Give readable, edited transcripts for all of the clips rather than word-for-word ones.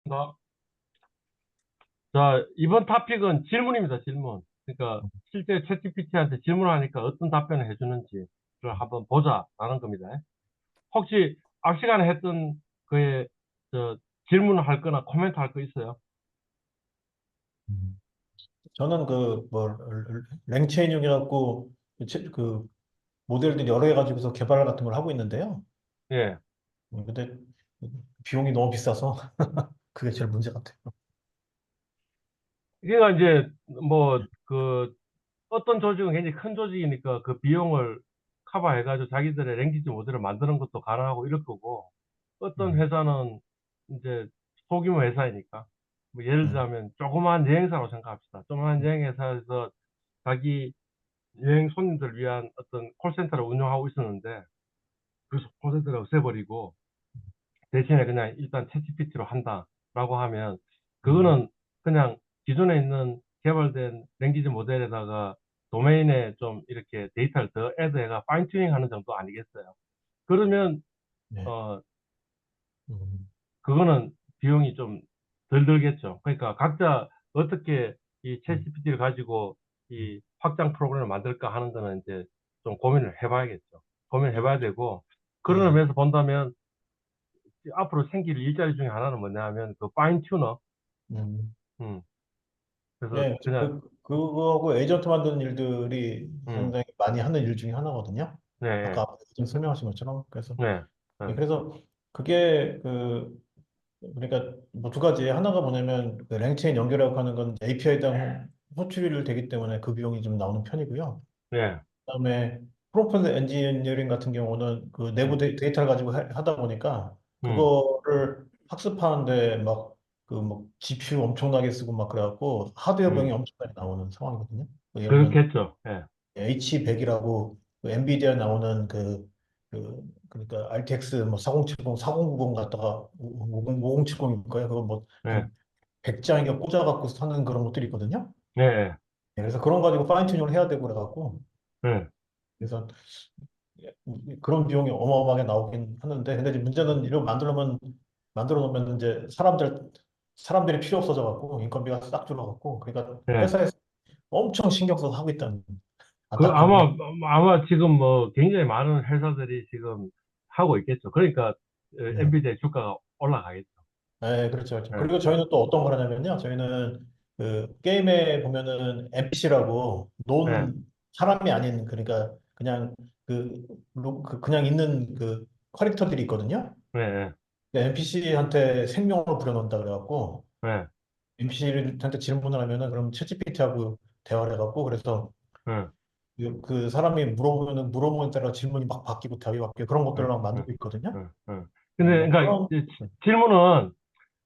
나- 자, 이번 토픽은 질문입니다, 질문. 그러니까, 실제 챗GPT한테 질문하니까 어떤 답변을 해주는지를 한번 보자라는 겁니다. 혹시 앞 시간에 했던 그의 저, 질문을 할 거나 코멘트 할 거 있어요? 음. 저는 랭체인용이라고 그 모델들 여러 개 가지고서 개발 같은 걸 하고 있는데요. 예. 근데 비용이 너무 비싸서 그게 제일 문제 같아요. 그러니까 이제, 뭐, 어떤 조직은 굉장히 큰 조직이니까 그 비용을 커버해가지고 자기들의 랭귀지 모델을 만드는 것도 가능하고 이럴 거고, 어떤 음, 회사는 이제 소규모 회사이니까, 뭐 예를 음, 들자면 조그마한 여행사로 생각합시다. 조그마한 여행회사에서 자기 여행 손님들을 위한 어떤 콜센터를 운영하고 있었는데, 그 콜센터가 없애버리고, 대신에 그냥 일단 챗GPT로 한다라고 하면, 음, 그거는 그냥 기존에 있는 개발된 랭귀지 모델에다가 도메인에 좀 이렇게 데이터를 더 애드해가 파인 튜닝 하는 정도 아니겠어요? 그러면 네. 어 음, 그거는 비용이 좀 덜 들겠죠. 그러니까 각자 어떻게 이 음, 챗GPT를 가지고 음, 이 확장 프로그램을 만들까 하는 거는 이제 좀 고민을 해봐야겠죠. 고민을 해봐야 되고, 그런 예. 의미에서 본다면 앞으로 생길 일자리 중에 하나는 뭐냐 하면 그 파인 튜너. 음. 음. 그래서 예, 그냥 그거하고 에이전트 만드는 일들이 음. 상당히 많이 하는 일 중에 하나거든요. 네. 아까 좀 설명하신 것처럼. 그래서, 네. 예, 네. 그래서 그게 그러니까 뭐 두 가지 하나가 뭐냐면 그 랭체인 연결하고 하는 건 API당 호출이 되기 때문에 그 비용이 좀 나오는 편이고요. 네. 그다음에 프롬프트 엔지니어링 같은 경우는 그 내부 음. 데이터를 가지고 하다 보니까 음. 그거를 학습하는데 막 그 뭐 GPU 엄청나게 쓰고 막 그래갖고 하드웨어 비용이 음. 엄청나게 나오는 상황이거든요. 그 예를 들면 그렇겠죠. 예. H100이라고 그 엔비디아 나오는 그러니까 RTX 뭐 4070, 4090 갖다가 5070일 거예요. 그거 뭐 네. 한 100장인가 꽂아갖고 사는 그런 것들이 있거든요. 네. 네, 그래서 그런 거 가지고 파인 튜닝을 해야 되고 그래갖고 네. 그래서 그런 비용이 어마어마하게 나오긴 하는데 근데 이제 문제는 이걸 만들어 놓으면 이제 사람들이 필요 없어져 갖고 인건비가 싹 줄어갖고 그러니까 네. 회사에서 엄청 신경 써서 하고 있다는 그 안타까운 게. 아마 지금 뭐 굉장히 많은 회사들이 지금 하고 있겠죠. 그러니까 네. 엔비디아 주가가 올라가겠죠. 네, 그렇죠, 그렇죠. 네. 그리고 저희는 또 어떤 걸 하냐면요. 저희는 그 게임에 보면은 NPC라고 네. 논 사람이 아닌 그러니까 그냥 그냥 있는 그 캐릭터들이 있거든요. 네. NPC한테 생명을 부여놓는다 그래갖고 네. NPC한테 질문을 하면은 그럼 챗GPT하고 대화를 해갖고 그래서 네. 그 사람이 물어보면은 물어보는 따라 질문이 막 바뀌고 답이 바뀌고 그런 네. 것들을 막 네. 만들고 있거든요. 네. 네. 네, 근데 뭐 그러니까 그런 질문은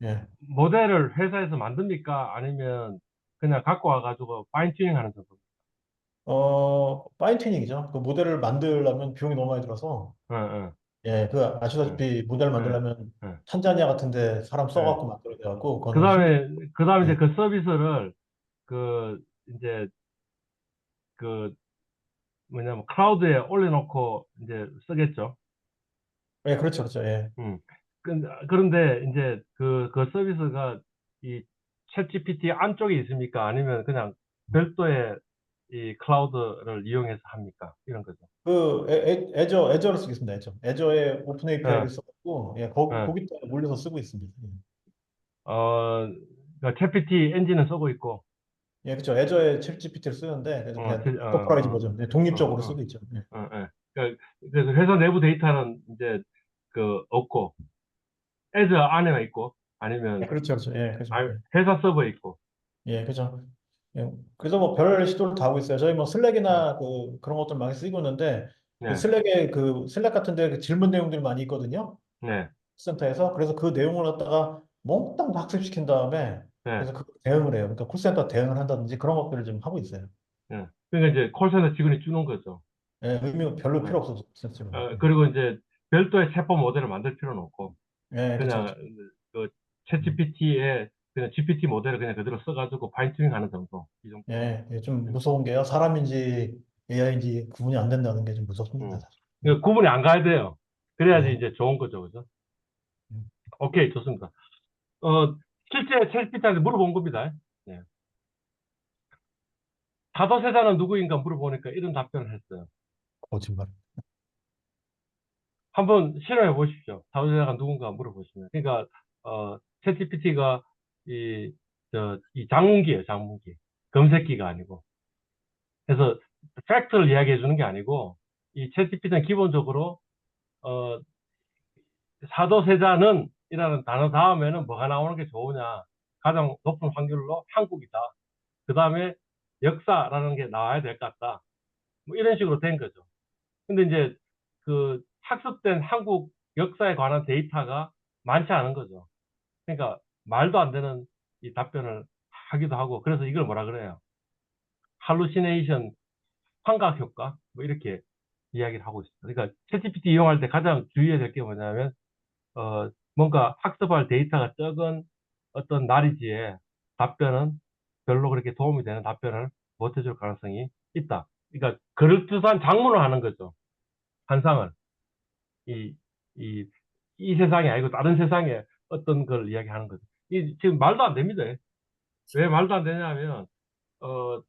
예. 모델을 회사에서 만듭니까? 아니면 그냥 갖고 와가지고 파인 튜닝 하는 정도? 파인 튜닝이죠. 그 모델을 만들려면 비용이 너무 많이 들어서, 네. 네. 예, 그 네. 아시다시피 모델 네. 만들려면 네. 탄자니아 같은데 사람 네. 써갖고 만들어야 돼갖고, 그 그거는 힘들. 다음에, 그 다음에 이제 예, 그 서비스를, 그, 이제, 그, 뭐냐면, 클라우드에 올려놓고, 이제 쓰겠죠. 예, 그렇죠, 그렇죠. 예. 음. 그런데, 이제, 그 서비스가 이 챗 GPT 안쪽에 있습니까? 아니면 그냥 별도의 이 클라우드를 이용해서 합니까? 이런 거죠. 애저를 쓰겠습니다, 애저. 애저에 오픈 API를 예, 써갖고, 예, 예. 거기다 올려서 쓰고 있습니다. 그러니까 챗 GPT 엔진은 쓰고 있고, 예, 예, 그렇죠. 애저에 챗 GPT를 쓰는데, 그래서 어, 그냥 엔터프라이즈 버전, 예, 독립적으로 어, 쓰고 있죠. 예, 예. 그래서 회사 내부 데이터는 이제 없고, 애저 안에만 있고, 예, 아니면 그렇죠, 그렇죠. 예, 그렇죠. 예. 회사 서버에 있고. 예, 그죠. 예, 그래서 뭐 별 시도를 다 하고 있어요. 저희 뭐 네, 슬랙이나 그런 것들 많이 쓰고 있는데 그 네, 슬랙에 슬랙 같은데 그 질문 내용들이 많이 있거든요. 네, 센터에서 그래서 그 내용을 갖다가 몽땅 다 학습시킨 다음에 네, 그래서 그 대응을 해요. 그러니까 콜센터 대응을 한다든지 그런 것들을 좀 하고 있어요. 네. 그러니까 이제 콜센터 직원이 주는 거죠. 예, 의미가 별로 네. 필요 없어서 실제로. 그리고 이제 별도의 챗봇 모델을 만들 필요는 없고, 예, 그렇죠, 그냥 그렇죠. 그 챗GPT에 그냥 GPT 모델을 그냥 그대로 써가지고 파인튜닝 하는 정도. 이 정도. 예, 예, 좀 무서운 게요. 사람인지 AI인지 구분이 안 된다는 게 좀 무섭습니다, 음. 사실. 그러니까 구분이 안 가야 돼요. 그래야지 예. 이제 좋은 거죠, 그죠? 예. 오케이, 좋습니다. 어, 실제 챗GPT한테 물어본 겁니다. 예. 사도세자는 누구인가 물어보니까 이런 답변을 했어요. 거짓말. 한번 실험해 보십시오. 사도세자가 누군가 물어보시면. 그러니까, 챗GPT가 이, 이 장문기예요, 장문기. 검색기가 아니고. 그래서 팩트를 이야기해 주는 게 아니고, 이 챗GPT는 기본적으로, 어, 사도세자는 이라는 단어 다음에는 뭐가 나오는 게 좋으냐. 가장 높은 확률로 한국이다. 그 다음에 역사라는 게 나와야 될 것 같다. 뭐 이런 식으로 된 거죠. 근데 이제 그 학습된 한국 역사에 관한 데이터가 많지 않은 거죠. 그러니까 말도 안 되는 이 답변을 하기도 하고, 그래서 이걸 뭐라 그래요? 할루시네이션, 환각 효과? 뭐 이렇게 이야기를 하고 있습니다. 그러니까 챗GPT 이용할 때 가장 주의해야 될 게 뭐냐면, 뭔가 학습할 데이터가 적은 어떤 날이지에 답변은 별로 그렇게 도움이 되는 답변을 못 해줄 가능성이 있다. 그러니까 그럴듯한 장문을 하는 거죠. 환상을. 이, 이, 이 세상이 아니고 다른 세상에 어떤 걸 이야기하는 거죠. 이 지금 말도 안 됩니다. 왜 말도 안 되냐면, 어,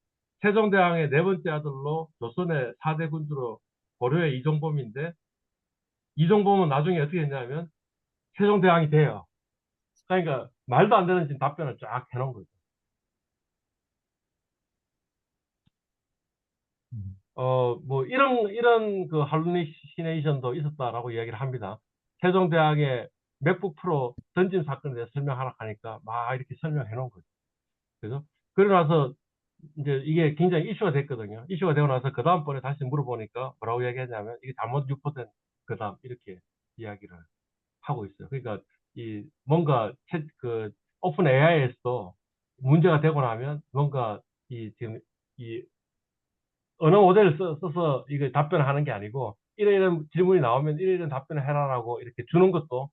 세종대왕의 네 번째 아들로 조선의 4대 군주로 고려의 이종범인데, 이종범은 나중에 어떻게 했냐면 세종대왕이 돼요. 그러니까 말도 안 되는 지금 답변을 쫙 해놓은 거죠. 음. 뭐 이런 그 할루시네이션도 있었다라고 이야기를 합니다. 세종대왕의 맥북 프로 던진 사건에 대해서 설명하라 하니까 막 이렇게 설명해 놓은 거죠. 그죠? 그러고 나서 이제 이게 굉장히 이슈가 됐거든요. 이슈가 되고 나서 그 다음번에 다시 물어보니까 뭐라고 이야기하냐면 이게 잘못 유포된 그다음 이렇게 이야기를 하고 있어요. 그러니까 이 뭔가 그 오픈 AI에서도 문제가 되고 나면 뭔가 이 지금 이 언어 모델을 써서 이거 답변을 하는 게 아니고 이런 질문이 나오면 이런 답변을 해라라고 이렇게 주는 것도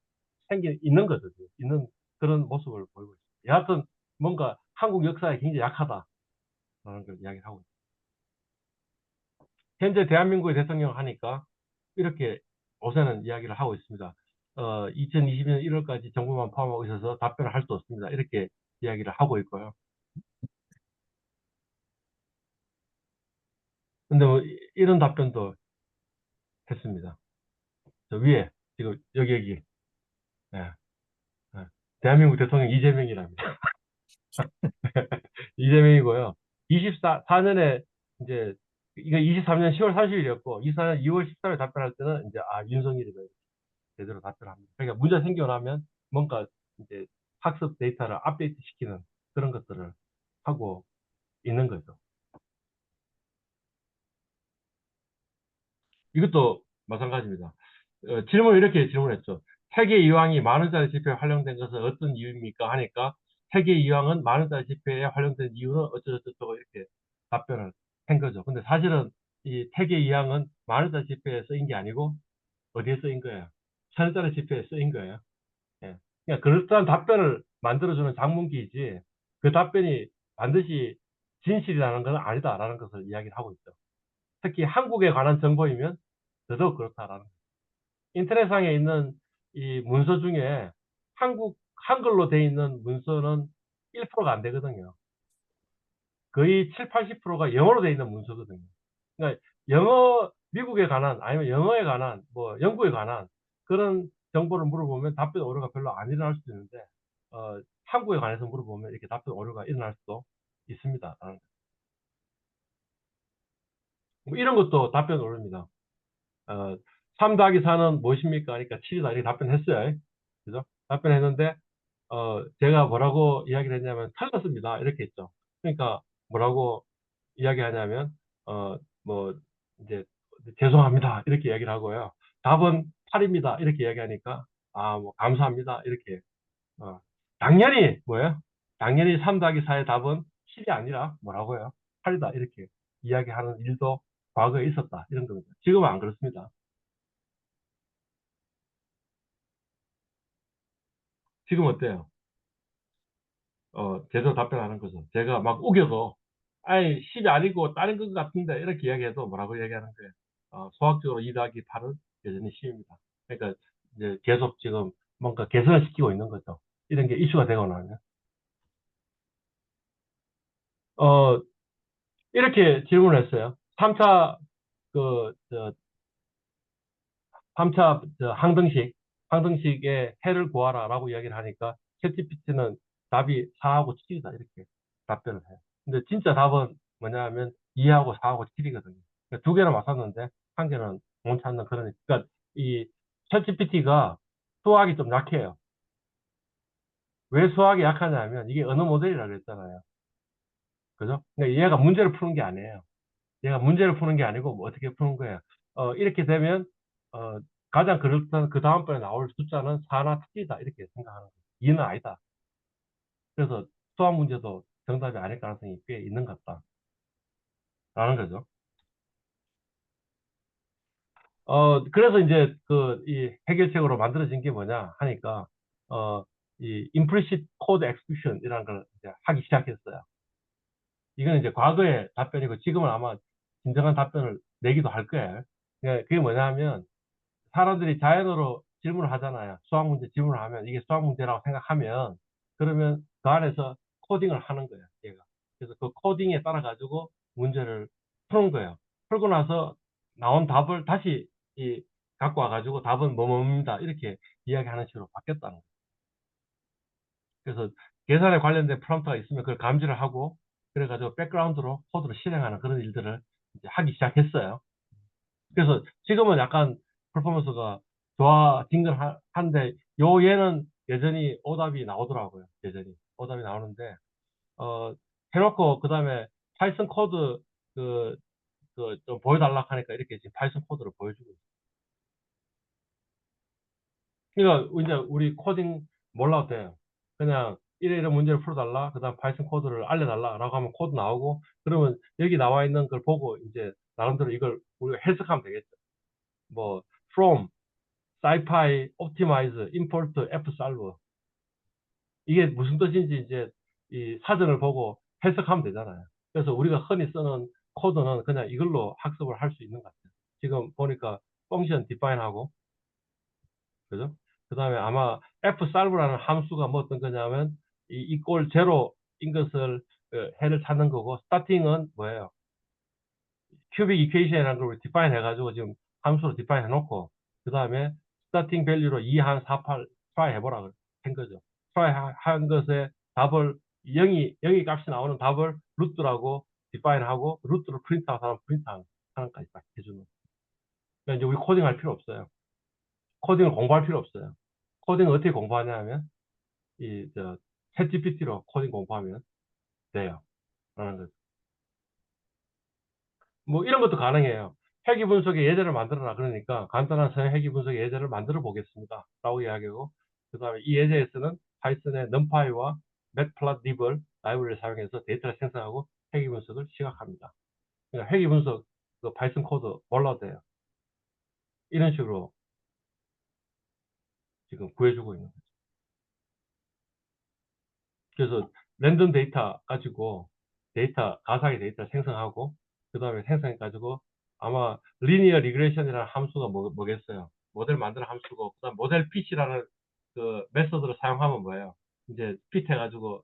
있는 거죠. 있는 그런 모습을 보이고 있습니다. 여하튼 뭔가 한국 역사에 굉장히 약하다라는 걸 이야기를 하고 있습니다. 현재 대한민국의 대통령 하니까 이렇게 요새는 이야기를 하고 있습니다. 2020년 1월까지 정부만 포함하고 있어서 답변을 할 수 없습니다. 이렇게 이야기를 하고 있고요. 근데 뭐 이런 답변도 했습니다. 저 위에 지금 여기 예, 예. 대한민국 대통령 이재명이랍니다. 이재명이고요. 24년에 이제 이거 23년 10월 30일이었고 24년 2월 13일 답변할 때는 이제 윤석열이다 제대로 답변합니다. 그러니까 문제 생기고 나면 뭔가 이제 학습 데이터를 업데이트 시키는 그런 것들을 하고 있는 거죠. 이것도 마찬가지입니다. 질문을 이렇게 질문했죠. 세계 이황이 만 원짜리 지폐에 활용된 것은 어떤 이유입니까? 하니까 세계 이황은 만 원짜리 지폐에 활용된 이유는 어쩌고저쩌고 이렇게 답변을 한 거죠. 근데 사실은 이 세계 이황은 만 원짜리 지폐에 쓰인 게 아니고 어디에 쓰인 거예요? 천 원짜리 지폐에 쓰인 거예요. 예. 그러니까 그럴듯한 답변을 만들어주는 장문기이지 그 답변이 반드시 진실이라는 것은 아니다라는 것을 이야기를 하고 있죠. 특히 한국에 관한 정보이면 더더욱 그렇다라는 인터넷상에 있는 이 문서 중에 한글로 돼 있는 문서는 1%가 안 되거든요. 거의 7, 80%가 영어로 돼 있는 문서거든요. 그러니까 미국에 관한, 아니면 영어에 관한, 뭐, 영국에 관한 그런 정보를 물어보면 답변 오류가 별로 안 일어날 수도 있는데, 한국에 관해서 물어보면 이렇게 답변 오류가 일어날 수도 있습니다. 뭐 이런 것도 답변 오류입니다. 3 더하기 4는 무엇입니까? 그러니까 7이다. 이렇게 답변했어요. 그죠? 답변했는데, 제가 뭐라고 이야기를 했냐면, 틀렸습니다. 이렇게 했죠. 그러니까, 뭐라고 이야기하냐면, 뭐, 이제, 죄송합니다. 이렇게 이야기를 하고요. 답은 8입니다. 이렇게 이야기하니까, 뭐, 감사합니다. 이렇게, 어, 당연히, 뭐예요? 당연히 3 더하기 4의 답은 7이 아니라, 뭐라고요? 8이다. 이렇게 이야기하는 일도 과거에 있었다. 이런 겁니다. 지금은 안 그렇습니다. 지금 어때요? 제대로 답변하는 거죠. 제가 막 우겨서, 아니, 10이 아니고 다른 것 같은데, 이렇게 이야기해도 뭐라고 이야기하는 거예요? 수학적으로 2 더하기 8은 여전히 10입니다. 그러니까, 이제 계속 지금 뭔가 개선을 시키고 있는 거죠. 이런 게 이슈가 되고 나면. 어, 이렇게 질문을 했어요. 3차, 그, 3차 항등식의 해를 구하라라고 이야기를 하니까 챗GPT는 답이 4하고 7이다. 이렇게 답변을 해요. 근데 진짜 답은 뭐냐 하면 2하고 4하고 7이거든요. 두 개는 맞았는데 한 개는 못 찾는 그런, 그러니까 이 챗GPT가 수학이 좀 약해요. 왜 수학이 약하냐면 이게 언어 모델이라고 그랬잖아요. 그죠? 그러니까 얘가 문제를 푸는 게 아니에요. 얘가 문제를 푸는 게 아니고 뭐 어떻게 푸는 거예요. 이렇게 되면 어, 가장 그럴듯한 그 다음번에 나올 숫자는 4나 7이다 이렇게 생각하는 거예요. 2는 아니다. 그래서 수학 문제도 정답이 아닐 가능성이 꽤 있는 것 같다라는 거죠. 그래서 이제 이 해결책으로 만들어진 게 뭐냐 하니까 이 implicit code execution이라는 걸 이제 하기 시작했어요. 이거는 이제 과거의 답변이고 지금은 아마 진정한 답변을 내기도 할 거예요. 그게 뭐냐 하면 사람들이 자연어로 질문을 하잖아요. 수학 문제 질문을 하면 이게 수학 문제라고 생각하면 그러면 그 안에서 코딩을 하는 거예요. 얘가. 그래서 그 코딩에 따라 가지고 문제를 푸는 거예요. 풀고 나서 나온 답을 다시 갖고 와가지고 답은 뭐뭐입니다. 이렇게 이야기하는 식으로 바뀌었다는 거예요. 그래서 계산에 관련된 프롬프트가 있으면 그걸 감지를 하고 그래가지고 백그라운드로 코드를 실행하는 그런 일들을 이제 하기 시작했어요. 그래서 지금은 약간 퍼포먼스가 좋아진 건 한데 요 얘는 여전히 오답이 나오더라고요. 여전히 오답이 나오는데 어 해놓고 그다음에 파이썬 코드 그 좀 보여달라 하니까 이렇게 지금 파이썬 코드를 보여주고 있어요. 그러니까 이제 우리 코딩 몰라도 돼요. 그냥 이런 문제를 풀어달라. 그다음 파이썬 코드를 알려달라라고 하면 코드 나오고 그러면 여기 나와 있는 걸 보고 이제 나름대로 이걸 우리가 해석하면 되겠죠. 뭐 from scipy, optimize, import, fsolve 이게 무슨 뜻인지 이제 이 사전을 보고 해석하면 되잖아요. 그래서 우리가 흔히 쓰는 코드는 그냥 이걸로 학습을 할 수 있는 것 같아요. 지금 보니까 펑션 디파인하고 그죠? 그 다음에 아마 fsolve라는 함수가 뭐 어떤 거냐면 이 equal 제로인 것을 해를 찾는 거고 starting은 뭐예요? 큐빅 이퀘이션이라는 걸 디파인 해가지고 지금 함수로 디파인 해놓고 그 다음에 스타팅 밸류로 2, 한 4, 8 트라이 해보라 한 거죠. 트라이 한 것에 답을 0이 값이 나오는 답을 루트라고 디파인 하고 루트를 프린트하고 하는 프린트하는 까지 딱 해주는. 그러니까 이제 우리 코딩 할 필요 없어요. 코딩을 공부할 필요 없어요. 코딩을 어떻게 공부하냐 하면 챗 GPT로 코딩 공부하면 돼요. 라는 거죠. 뭐 이런 것도 가능해요. 회귀 분석의 예제를 만들어라 그러니까 간단한 서형 회귀 분석의 예제를 만들어 보겠습니다. 라고 이야기하고 그 다음에 이 예제에서는 파이썬의 numpy와 matplotlib을 라이브러리를 사용해서 데이터를 생성하고 회귀 분석을 시작합니다. 그러니까 회귀 분석 그 파이썬 코드 몰라도 돼요. 이런 식으로 지금 구해주고 있는 거죠. 그래서 랜덤 데이터 가지고 가상의 데이터를 생성하고 그 다음에 생성해 가지고 아마 리니어 리그레션이라는 함수가 뭐겠어요? 모델 만드는 함수고 그다음 모델 핏이라는 그 메소드를 사용하면 뭐예요? 이제 핏 해가지고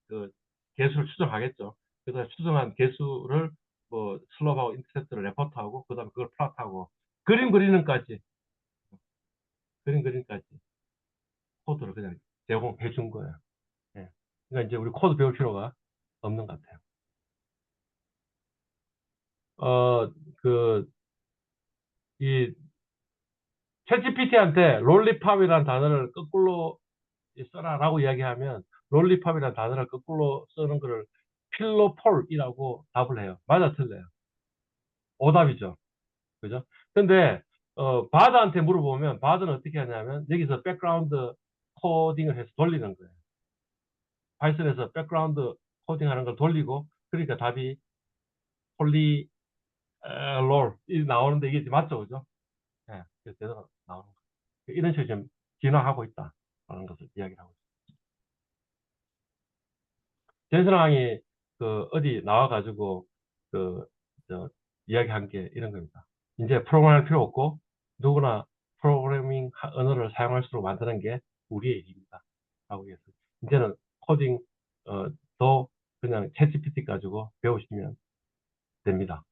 그 개수를 추정하겠죠. 그다음에 추정한 개수를 뭐 슬롭하고 인터셉트를 레포트하고 그다음에 그걸 플롯하고 그림 그리는까지 그림 그리는까지 코드를 그냥 제공해 준 거예요. 예. 그러니까 이제 우리 코드 배울 필요가 없는 것 같아요. 어, 그, 이, 챗GPT한테 롤리팝이라는 단어를 거꾸로 써라라고 이야기하면 롤리팝이라는 단어를 거꾸로 쓰는 거를 필로폴이라고 답을 해요. 맞아, 틀려요. 오답이죠. 그죠? 근데, 바드한테 물어보면 바드는 어떻게 하냐면 여기서 백그라운드 코딩을 해서 돌리는 거예요. 파이썬에서 백그라운드 코딩하는 걸 돌리고 그러니까 답이 폴리 롤 나오는데 이게 맞죠, 그죠? 예, 그래서 제대로 나오는 거. 이런 식으로 좀 진화하고 있다라는 것을 이야기를 하고 있습니다. 전선왕이 어디 나와가지고 그 이야기한 게 이런 겁니다. 이제 프로그램할 필요 없고 누구나 프로그래밍 언어를 사용할수록 만드는 게 우리의 일입니다. 라고 해서 이제는 코딩 더 그냥 그냥 챗GPT 가지고 배우시면 됩니다.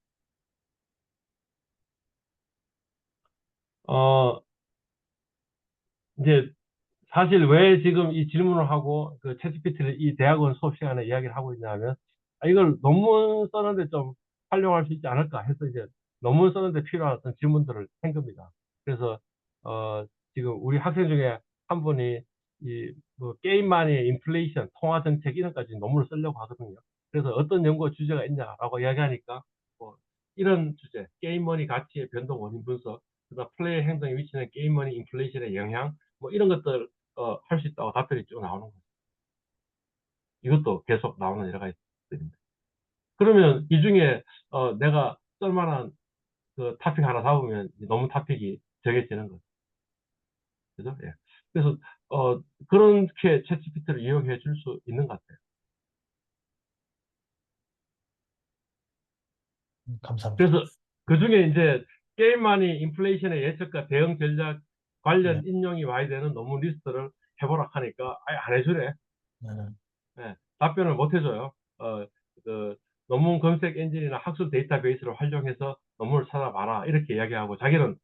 어, 이제 사실 왜 지금 이 질문을 하고 그 챗GPT를 이 대학원 수업 시간에 이야기를 하고 있냐면 이걸 논문 쓰는데 좀 활용할 수 있지 않을까 해서 이제 논문 쓰는데 필요한 어떤 질문들을 한 겁니다. 그래서 지금 우리 학생 중에 한 분이 이 뭐 게임만의 인플레이션, 통화 정책 이런까지 논문을 쓰려고 하거든요. 그래서 어떤 연구 주제가 있냐라고 이야기하니까 뭐 이런 주제, 게임 머니 가치의 변동 원인 분석, 그다음 플레이어 행동에 미치는 게임 머니 인플레이션의 영향, 뭐 이런 것들 할 수 있다고 답변이 쭉 나오는 거죠. 이것도 계속 나오는 여러 가지 것들입니다. 그러면 이 중에 내가 쓸만한 그 토픽 하나 잡으면 너무 토픽이 정해지는 거죠. 그죠? 예. 그래서 그렇게 챗GPT를 이용해 줄 수 있는 것 같아요. 감사합니다. 그래서 그 중에 이제 게임만이 인플레이션의 예측과 대응 전략 네. 관련 인용이 와야 되는 논문 리스트를 해보라 하니까 아예 안 해주래. 네. 예, 답변을 못 해줘요. 그 논문 검색 엔진이나 학술 데이터베이스를 활용해서 논문을 찾아봐라 이렇게 이야기하고 자기는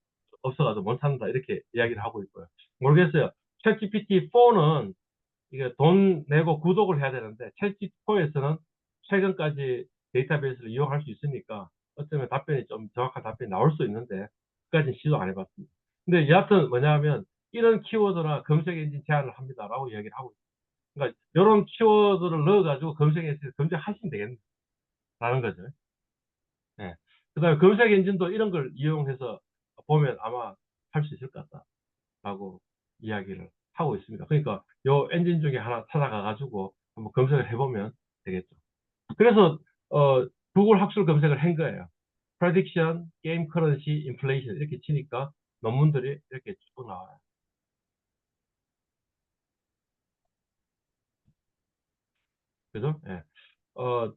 없어가지고 못 찾는다 이렇게 이야기를 하고 있고요. 모르겠어요. 챗GPT4는 이게 돈 내고 구독을 해야 되는데 챗GPT4에서는 최근까지 데이터베이스를 이용할 수 있으니까 어쩌면 답변이 좀 정확한 답변이 나올 수 있는데 그까지는 시도 안 해봤습니다. 근데 여하튼 뭐냐면 이런 키워드나 검색 엔진 제한을 합니다라고 이야기를 하고 있습니다. 그러니까 이런 키워드를 넣어가지고 검색해서 검색하시면 되겠다는 거죠. 예. 그다음에 검색 엔진도 이런 걸 이용해서 보면 아마 할 수 있을 것 같다라고 이야기를 하고 있습니다. 그러니까 요 엔진 중에 하나 찾아가가지고 한번 검색을 해보면 되겠죠. 그래서 구글 학술 검색을 한 거예요. prediction, game currency, inflation 이렇게 치니까 논문들이 이렇게 쭉 나와요. 그죠? 예. 어,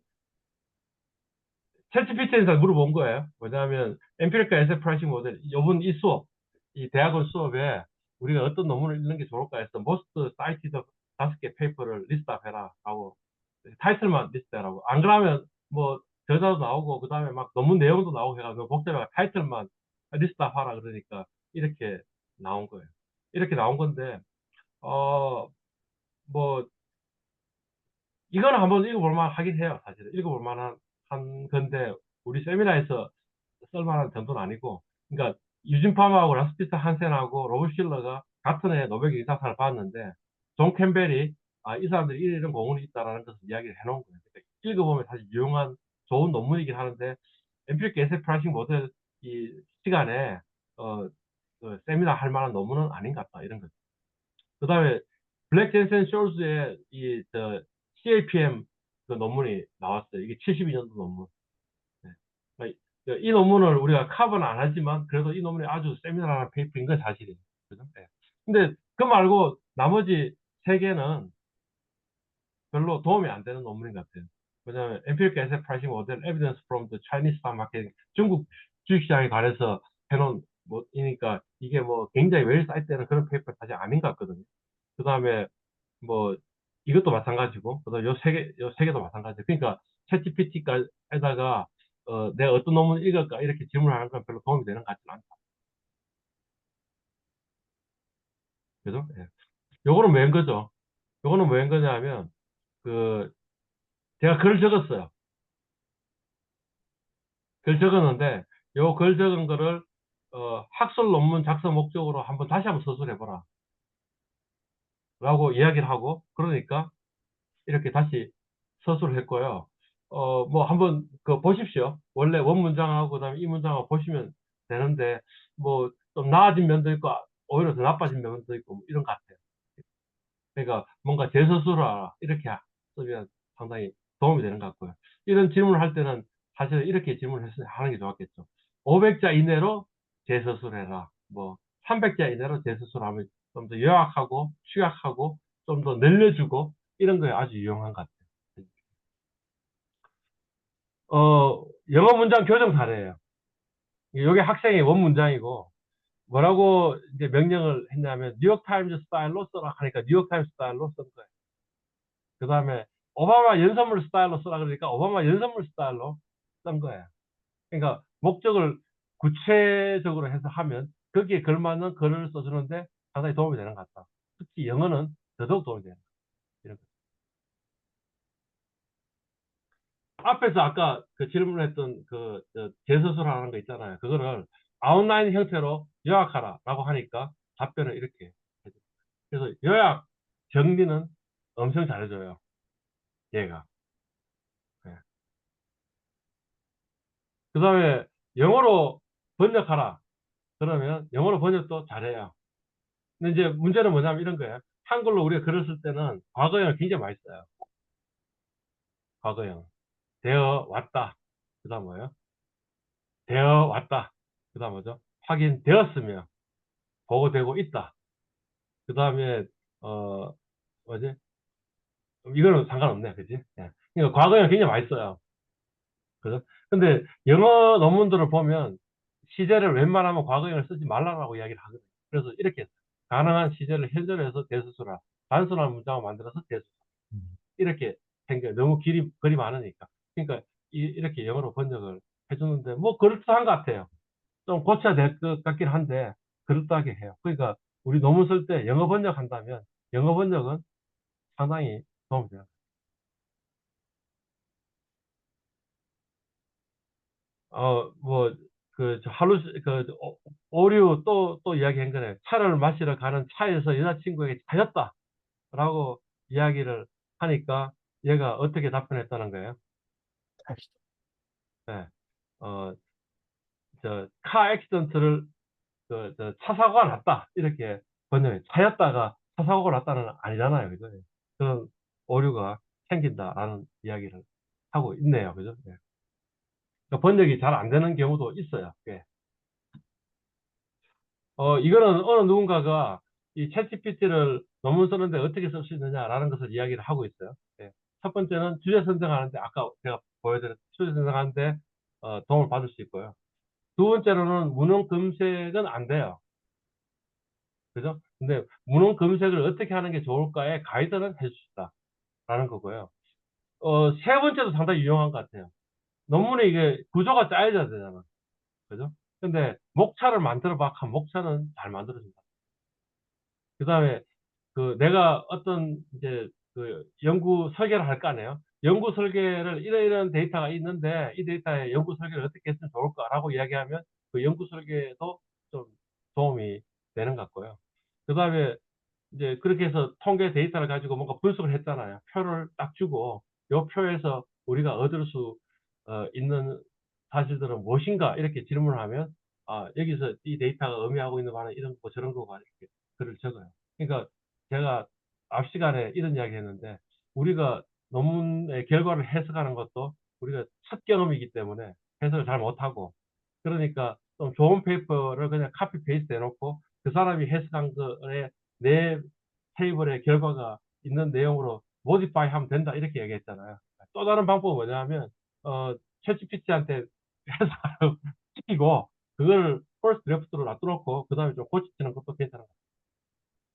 챗GPT에서 물어본 거예요. 뭐냐면 엠피리컬 에셋 프라이싱 모델 이번 이 수업 이 대학원 수업에 우리가 어떤 논문을 읽는 게 좋을까 해서 most cited 5개 페이퍼를 리스트업 해라 하고 타이틀만 리스트하라고 안 그러면 뭐 저자도 나오고 그 다음에 막 논문 내용도 나오고 해가지고 복잡해 타이틀만 리스트업 하라 그러니까 이렇게 나온 거예요. 이렇게 나온 건데 뭐 이거는 한번 읽어볼 만 하긴 해요. 사실은 읽어볼 만한 한 건데 우리 세미나에서 쓸만한 정도는 아니고, 그러니까 유진 파마하고 라스피스 한센하고 로브 실러가 같은 해 노벨 경제상을 받았는데 존 캠벨이 이 사람들이 이런 공헌이 있다라는 것을 이야기를 해놓은 거예요. 그러니까 읽어보면 사실 유용한 좋은 논문이긴 하는데 엠피릭 에셋 프라이싱 모델 이 시간에 그 세미나 할 만한 논문은 아닌 것 같다 이런 거죠. 그다음에 블랙 젠센 숄즈의 CAPM 그 논문이 나왔어요. 이게 72년도 논문. 네. 그러니까 이 논문을 우리가 커버는 안 하지만 그래도 이 논문이 아주 세미나라는 페이퍼인 건 사실이에요. 그죠? 네. 근데 그 말고 나머지 세 개는 별로 도움이 안 되는 논문인 것 같아요. 왜냐하면 Empirical Asset Pricing Model Evidence from the Chinese Stock Market 중국 주식시장에 관해서 해놓은 뭐이니까 이게 뭐 굉장히 웰 사이트되는 그런 페이퍼 사실 아닌 것 같거든요. 그 다음에 뭐 이것도 마찬가지고 그다음 요 세 개도 마찬가지. 그러니까 챗GPT에다가 내가 어떤 논문을 읽을까 이렇게 질문하는 건 별로 도움이 되는 것 같지는 않다. 그죠? 예. 요거는 웬 거죠? 요거는 웬 거냐면 그 제가 글 적었어요. 글 적었는데 요 글 적은 거를 학술 논문 작성 목적으로 다시 한번 서술해보라 라고 이야기를 하고 그러니까 이렇게 다시 서술을 했고요. 뭐 한번 그 보십시오. 원래 원 문장하고 그다음에 이 문장하고 보시면 되는데 뭐 좀 나아진 면도 있고 오히려 더 나빠진 면도 있고 뭐 이런 것 같아요. 그러니까 뭔가 재서술하라 이렇게 쓰면 상당히 도움이 되는 것 같고요. 이런 질문을 할 때는 사실 이렇게 질문을 하는 게 좋았겠죠. 500자 이내로 재서술해라. 뭐 300자 이내로 재서술하면 좀 더 요약하고 축약하고 좀 더 늘려주고 이런 거에 아주 유용한 것 같아요. 영어 문장 교정 사례예요. 이게 학생의 원 문장이고 뭐라고 이제 명령을 했냐면 뉴욕타임즈 스타일로 써라 하니까 뉴욕타임즈 스타일로 쓴 거예요. 그 다음에 오바마 연설문 스타일로 쓰라 그러니까 오바마 연설문 스타일로 쓴 거예요. 그러니까 목적을 구체적으로 해서 하면 거기에 걸맞는 글을 써주는데 상당히 도움이 되는 것 같다. 특히 영어는 더더욱 도움이 되는 것 같다. 이런 거. 앞에서 아까 그 질문했던 그 재서술하는 거 있잖아요. 그거를 아웃라인 형태로 요약하라라고 하니까 답변을 이렇게 해줘. 그래서 요약 정리는 엄청 잘해줘요. 얘가. 네. 그 다음에 영어로 번역하라. 그러면 영어로 번역도 잘해요. 근데 이제 문제는 뭐냐면 이런 거예요. 한글로 우리가 글을 쓸 때는 과거형을 굉장히 많이 써요. 과거형. 되어 왔다. 그 다음 뭐예요? 되어 왔다. 그 다음 뭐죠? 확인되었으며 보고되고 있다. 그 다음에 뭐지? 이거는 상관없네, 그지? 예. 그러니까 과거형 굉장히 많이 써요. 그죠? 근데 영어 논문들을 보면 시제를 웬만하면 과거형을 쓰지 말라고 이야기를 하거든요. 그래서 이렇게 했어요. 가능한 시제를 현존해서 대수술하. 단순한 문장을 만들어서 대수술. 이렇게 생겨요. 너무 글이 많으니까. 그러니까 이렇게 영어로 번역을 해주는데 뭐 그럴듯한 것 같아요. 좀 고쳐야 될 것 같긴 한데 그럴듯하게 해요. 그러니까 우리 논문 쓸 때 영어 번역한다면 영어 번역은 상당히 도움이 돼요. 뭐, 오류 또 이야기한 거네. 차를 마시러 가는 차에서 여자친구에게 차였다. 라고 이야기를 하니까 얘가 어떻게 답변했다는 거예요? 네. 어, 카 액시던트를, 차 사고가 났다. 이렇게 번역해. 차였다가 차 사고가 났다는 아니잖아요. 그죠? 그런 오류가 생긴다라는 이야기를 하고 있네요. 그죠? 네. 그러니까 번역이 잘 안 되는 경우도 있어요. 꽤. 이거는 어느 누군가가 이 챗GPT를 논문 쓰는데 어떻게 쓸 수 있느냐라는 것을 이야기를 하고 있어요. 예. 첫 번째는 주제 선정하는데 아까 제가 보여드렸 주제 선정하는데 도움을 받을 수 있고요. 두 번째로는 문헌 검색은 안 돼요. 그죠? 근데 문헌 검색을 어떻게 하는 게 좋을까에 가이드는 해줄 수 있다라는 거고요. 세 번째도 상당히 유용한 것 같아요. 논문에 이게 구조가 짜여져야 되잖아. 그죠? 근데 목차를 만들어 봐. 하면 목차는 잘 만들어진다. 그 다음에 내가 어떤 이제 연구 설계를 할 거 아니에요. 연구 설계를 이런 데이터가 있는데 이 데이터에 연구 설계를 어떻게 했으면 좋을까라고 이야기하면 그 연구 설계도 좀 도움이 되는 것 같고요. 그 다음에 이제 그렇게 해서 통계 데이터를 가지고 뭔가 분석을 했잖아요. 표를 딱 주고 이 표에서 우리가 얻을 수 있는 사실들은 무엇인가 이렇게 질문을 하면 여기서 이 데이터가 의미하고 있는 바는 이런 거 저런 거가 이렇게 글을 적어요. 그러니까 제가 앞 시간에 이런 이야기 했는데 우리가 논문의 결과를 해석하는 것도 우리가 첫 경험이기 때문에 해석을 잘 못하고 그러니까 좀 좋은 페이퍼를 그냥 카피 페이스트 해놓고 그 사람이 해석한 거에 내 테이블에 결과가 있는 내용으로 모디파이 하면 된다 이렇게 얘기했잖아요. 또 다른 방법은 뭐냐면 챗GPT한테 해석을 시키고 그걸 퍼스트 드래프트로 놔두놓고 그 다음에 좀 고치는 것도 괜찮은 것 같아요.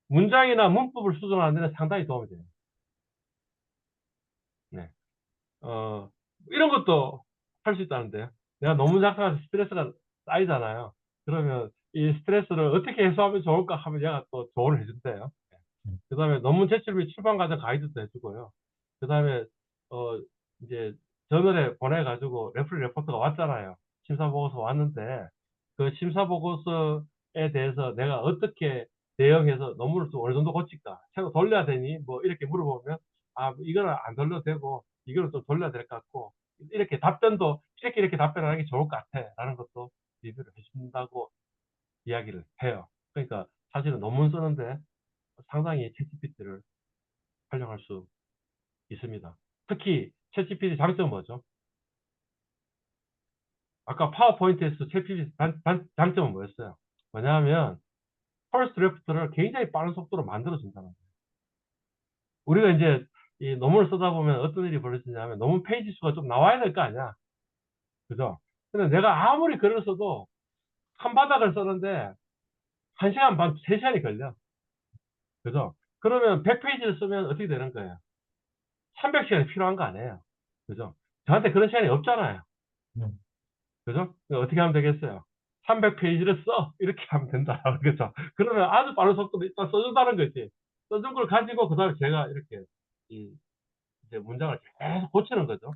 문장이나 문법을 수정하는 데는 상당히 도움이 돼요. 네. 어, 이런 것도 할 수 있다는데요. 내가 너무 작성해서 스트레스가 쌓이잖아요. 그러면 이 스트레스를 어떻게 해소하면 좋을까 하면 얘가 또 조언을 해준대요. 그 다음에 논문 제출 및 출판 과정 가이드도 해주고요. 그 다음에, 어, 이제 저널에 보내가지고 레포트가 왔잖아요. 심사보고서 왔는데, 그 심사보고서에 대해서 내가 어떻게 대응해서 논문을 좀 어느 정도 고칠까? 새로 돌려야 되니? 뭐 이렇게 물어보면, 이거는 안 돌려도 되고, 이거는 좀 돌려야 될 것 같고, 이렇게 답변도, 이렇게 답변하는 게 좋을 것 같아. 라는 것도 리뷰를 해준다고 이야기를 해요. 그러니까 사실은 논문 쓰는데 상당히 챗GPT를 활용할 수 있습니다. 특히 챗GPT 장점은 뭐죠? 아까 파워포인트에서 챗GPT 장점은 뭐였어요? 뭐냐면 퍼스트 드래프트를 굉장히 빠른 속도로 만들어준다는 거예요. 우리가 이제 이 논문을 쓰다 보면 어떤 일이 벌어지냐면 논문 페이지 수가 좀 나와야 될 거 아니야. 그죠? 근데 내가 아무리 글을 써도 한 바닥을 쓰는데 1시간 반, 3시간이 걸려. 그죠? 그러면 100페이지를 쓰면 어떻게 되는 거예요? 300시간이 필요한 거 아니에요. 그죠? 저한테 그런 시간이 없잖아요. 음, 그죠? 어떻게 하면 되겠어요? 300페이지를 써. 이렇게 하면 된다. 그죠? 그러면 아주 빠른 속도로 일단 써준다는 거지. 써준 걸 가지고, 그 다음에 제가 이렇게, 이제 문장을 계속 고치는 거죠.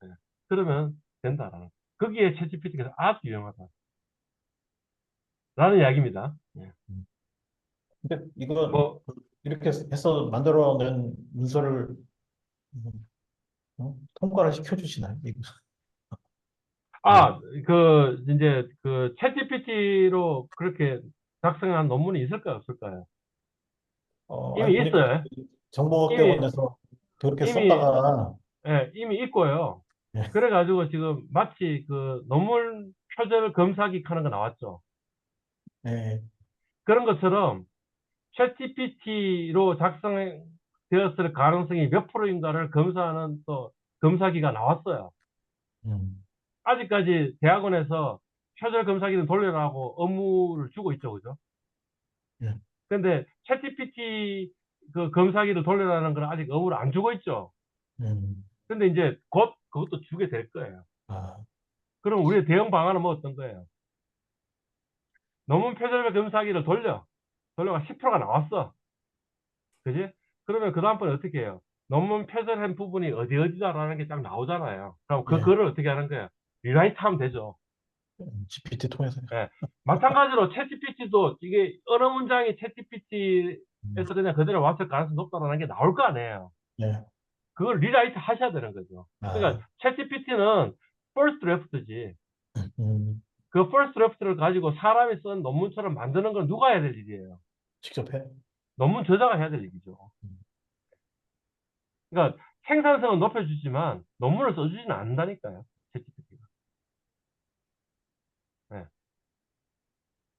예. 그러면 된다라는. 거기에 챗GPT가 아주 유용하다. 라는 이야기입니다. 예. 근데 이거 뭐, 이렇게 해서 만들어낸 문서를 통과를 시켜주시나요? 이거. 뭐, 이제, 챗GPT로 그렇게 작성한 논문이 있을까요? 없을까요? 아니 이미 보니까 있어요. 이미, 정보학대원에서 그렇게 이미, 썼다가 예, 이미 있고요. 예, 그래가지고 지금 마치 그 논문 표절 검사기 하는 거 나왔죠. 예, 그런 것처럼 챗GPT로 작성되었을 가능성이 몇 프로인가를 검사하는 또 검사기가 나왔어요. 음, 아직까지 대학원에서 표절 검사기는 돌려라고 업무를 주고 있죠, 그죠? 예, 근데 챗GPT 그 검사기를 돌려라는 건 아직 업무를 안 주고 있죠. 음, 근데 이제 곧 그것도 주게 될 거예요. 아, 그럼 우리의 대응 방안은 뭐 어떤 거예요? 논문 표절 검사기를 돌려가 10%가 나왔어. 그지? 그러면 그 다음번에 어떻게 해요? 논문 표절한 부분이 어디 어디다라는 게 딱 나오잖아요. 그럼 예, 그거를 어떻게 하는 거예요? 리라이트 하면 되죠. GPT 통해서. 예. 마찬가지로 챗GPT도 이게 어느 문장이 음, 챗GPT에서 그냥 그대로 왔을 가능성이 높다는 게 나올 거 아니에요. 예, 그걸 리라이트 하셔야 되는 거죠. 그러니까 아, 챗GPT는 first draft지. 음, 그 first draft를 가지고 사람이 쓴 논문처럼 만드는 건 누가 해야 될 일이에요? 직접 해. 논문 저자가 해야 될 일이죠. 음, 그러니까 생산성은 높여주지만 논문을 써주지는 않는다니까요. 챗GPT가. 네.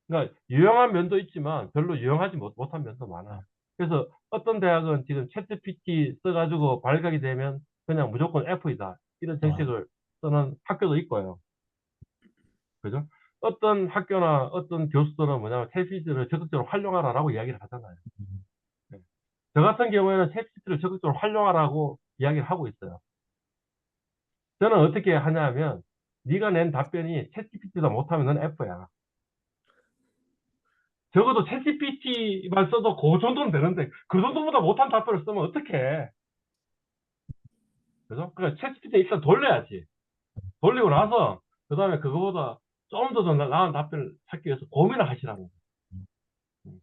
그러니까 유용한 면도 있지만 별로 유용하지 못한 면도 많아요. 그래서 어떤 대학은 지금 챗GPT 써가지고 발각이 되면 그냥 무조건 F이다. 이런 아, 정책을 쓰는 학교도 있고요. 그죠? 어떤 학교나 어떤 교수들은 뭐냐면 챗GPT를 적극적으로 활용하라라고 이야기를 하잖아요. 음, 네. 저 같은 경우에는 챗GPT를 적극적으로 활용하라고 이야기를 하고 있어요. 저는 어떻게 하냐면 네가 낸 답변이 챗GPT보다 못하면 넌 F야. 적어도 챗GPT만 써도 그 정도는 되는데 그 정도보다 못한 답변을 쓰면 어떡해. 그죠? 그러니까 챗GPT 일단 돌려야지. 돌리고 나서 그 다음에 그거보다 좀 더 나은 답변을 찾기 위해서 고민을 하시라는 거예요. 음.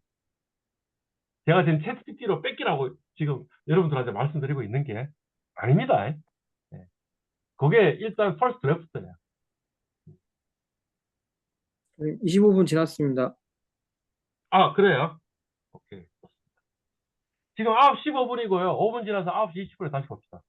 제가 지금 챗GPT로 뺏기라고 지금 여러분들한테 말씀드리고 있는 게 아닙니다. 예. 그게 일단 퍼스트 드래프트예요. 25분 지났습니다. 아, 그래요? 오케이. 지금 9시 15분이고요. 5분 지나서 9시 20분에 다시 봅시다.